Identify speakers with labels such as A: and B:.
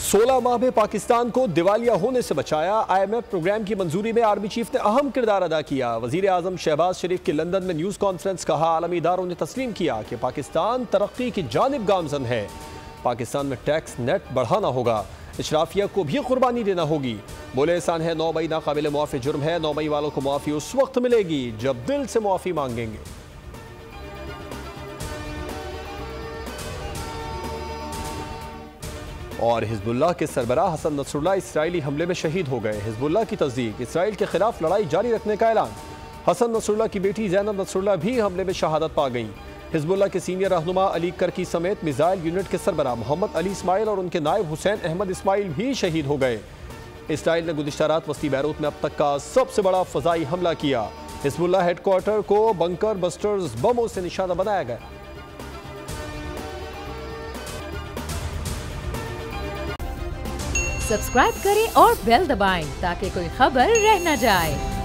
A: 16 माह में पाकिस्तान को दिवालिया होने से बचाया। IMF प्रोग्राम की मंजूरी में आर्मी चीफ ने अहम किरदार अदा किया। वजीर आजम शहबाज शरीफ की लंदन में न्यूज़ कॉन्फ्रेंस। कहा, आलमी इदारों ने तस्लीम किया कि पाकिस्तान तरक्की की जानिब गामजन है। पाकिस्तान में टैक्स नेट बढ़ाना होगा, इशराफिया को भी कुर्बानी देना होगी। बोले, एहसान है 9 मई नाकाबिल मुआफ़ी जुर्म है। 9 मई वालों को मुआफ़ी उस वक्त मिलेगी जब दिल से मुआफ़ी मांगेंगे। और हिजबुल्लाह के सरबराह हसन नसरुल्लाह इसराइली हमले में शहीद हो गए। हिजबुल्लाह की तस्दीक, इसराइल के खिलाफ लड़ाई जारी रखने का ऐलान। हसन नसरुल्लाह की बेटी ज़ैनब नसरुल्लाह भी हमले में शहादत पा गईं। हिजबुल्लाह के सीनियर रहनुमा अली करकी समेत मिसाइल यूनिट के सरबराह मोहम्मद अली इस्माइल और उनके नायब हुसैन अहमद इस्माइल भी शहीद हो गए। इसराइल ने गुज़िश्ता रात वस्ती बैरूत में अब तक का सबसे बड़ा फ़ज़ाई हमला किया। हिजबुल्लाह हेडक्वार्टर को बंकर बस्टर्स बमों से निशाना बनाया गया।
B: सब्सक्राइब करें और बेल दबाएं ताकि कोई खबर रह न जाए।